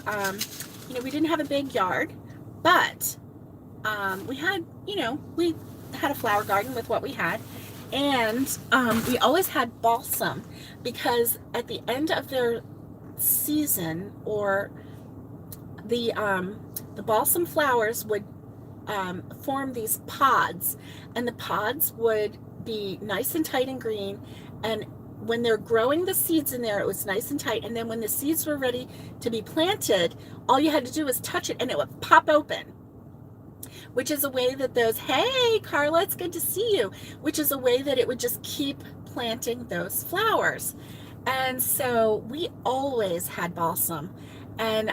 you know, we didn't have a big yard, but we had, you know, we had a flower garden with what we had. And we always had balsam because at the end of their season, or the balsam flowers would form these pods, and the pods would be nice and tight and green. And when they're growing the seeds in there, it was nice and tight. And then when the seeds were ready to be planted, all you had to do was touch it and it would pop open. Which is a way that those, hey, Carla, it's good to see you, which is a way that it would just keep planting those flowers. And so we always had balsam. And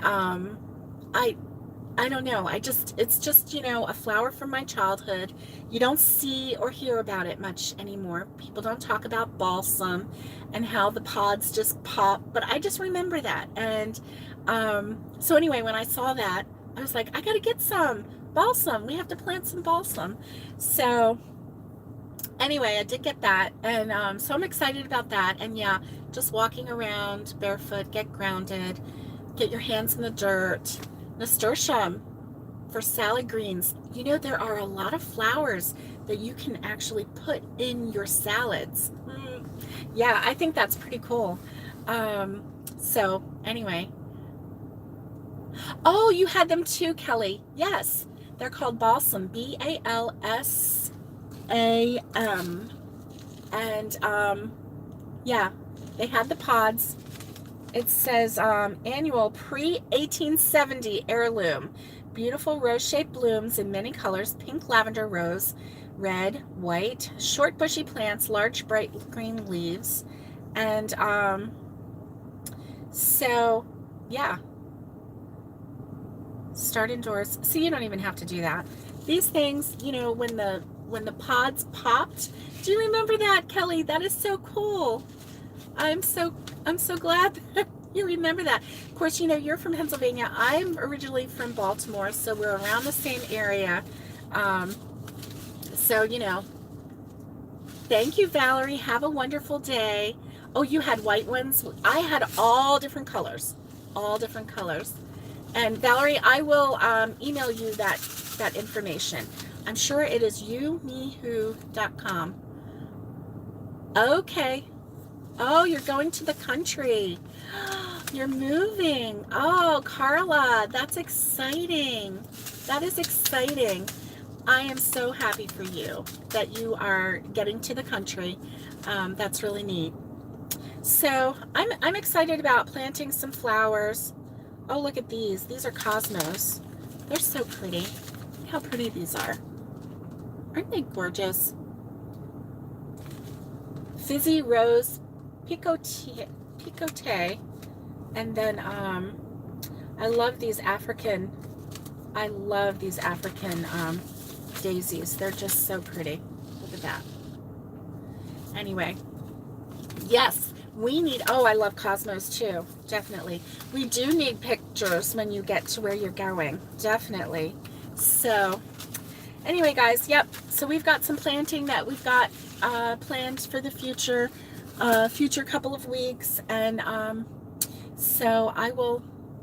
I don't know. It's just, a flower from my childhood. You don't see or hear about it much anymore. People don't talk about balsam and how the pods just pop, but I just remember that. And so anyway, when I saw that, I was like, I got to get some balsam. We have to plant some balsam. So anyway, I did get that. And so I'm excited about that. And yeah, just walking around barefoot, get grounded, get your hands in the dirt. Nasturtium for salad greens. There are a lot of flowers that you can actually put in your salads. Yeah, I think that's pretty cool. So anyway. Oh, you had them too, Kelly. Yes, they're called balsam, BALSAM. And yeah, they had the pods. It says annual pre-1870 heirloom. Beautiful rose-shaped blooms in many colors: pink, lavender, rose, red, white. Short bushy plants, large bright green leaves. And so yeah, start indoors. See, you don't even have to do that. These things, when the pods popped. Do you remember that, Kelly? That is so cool. I'm so glad that you remember that. Of course, you're from Pennsylvania. I'm originally from Baltimore, so we're around the same area. So, thank you, Valerie. Have a wonderful day. Oh, you had white ones? I had all different colors. All different colors. And Valerie, I will email you that information. I'm sure it is youmewho.com. Okay. Oh, you're going to the country. You're moving. Oh, Carla, that's exciting. That is exciting. I am so happy for you that you are getting to the country. That's really neat. So I'm excited about planting some flowers. Oh, look at these. These are cosmos. They're so pretty. Look how pretty these are. Aren't they gorgeous? Fizzy Rose Picote. And then I love these African daisies. They're just so pretty. Look at that. Anyway, yes, we need, oh, I love cosmos too. Definitely. We do need pictures when you get to where you're going. Definitely. So anyway, guys, yep. So we've got some planting that we've got planned for the future couple of weeks. And so I will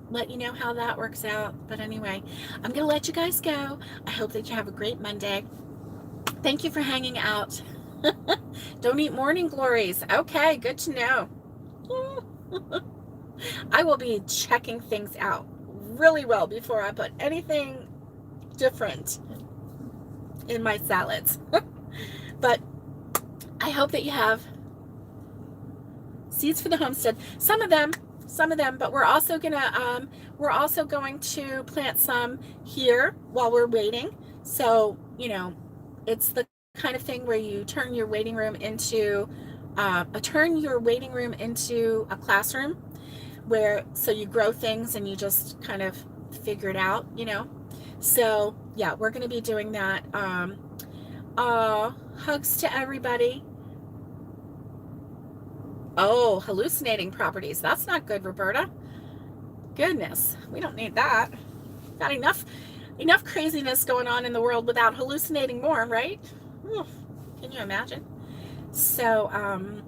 let you know how that works out. But anyway, I'm going to let you guys go. I hope that you have a great Monday. Thank you for hanging out. Don't eat morning glories. Okay, good to know. I will be checking things out really well before I put anything different in my salads. But I hope that you have seeds for the homestead. Some of them, but we're also going to plant some here while we're waiting. So, it's the kind of thing where you turn your waiting room into a classroom so you grow things and you just kind of figure it out, So yeah, we're going to be doing that. Hugs to everybody. Oh, hallucinating properties. That's not good, Roberta. Goodness, we don't need that. Got enough craziness going on in the world without hallucinating more, right? Can you imagine? So,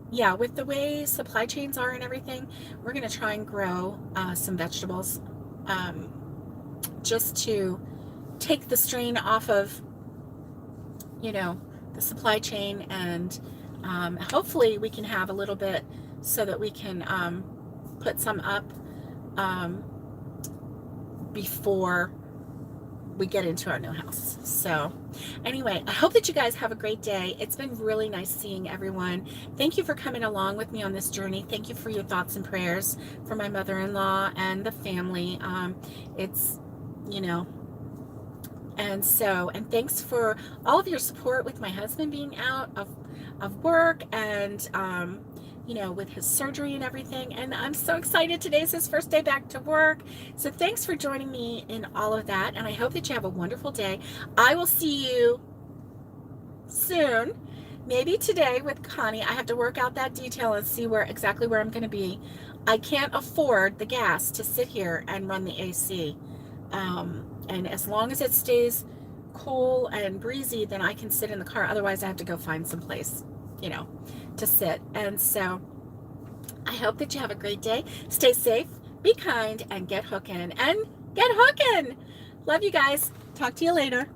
yeah, with the way supply chains are and everything, we're going to try and grow some vegetables just to take the strain off of, the supply chain, and hopefully we can have a little bit so that we can put some up before we get into our new house. So anyway, I hope that you guys have a great day. It's been really nice seeing everyone. Thank you for coming along with me on this journey. Thank you for your thoughts and prayers for my mother-in-law and the family. It's, and thanks for all of your support with my husband being out of work, and you know, with his surgery and everything. And I'm so excited. Today's his first day back to work. So thanks for joining me in all of that. And I hope that you have a wonderful day. I will see you soon. Maybe today with Connie. I have to work out that detail and see exactly where I'm going to be. I can't afford the gas to sit here and run the AC. And as long as it stays cool and breezy, then I can sit in the car. Otherwise, I have to go find some place, you know, to sit. And so I hope that you have a great day. Stay safe, be kind, and get hooking. And get hooking. Love you guys. Talk to you later.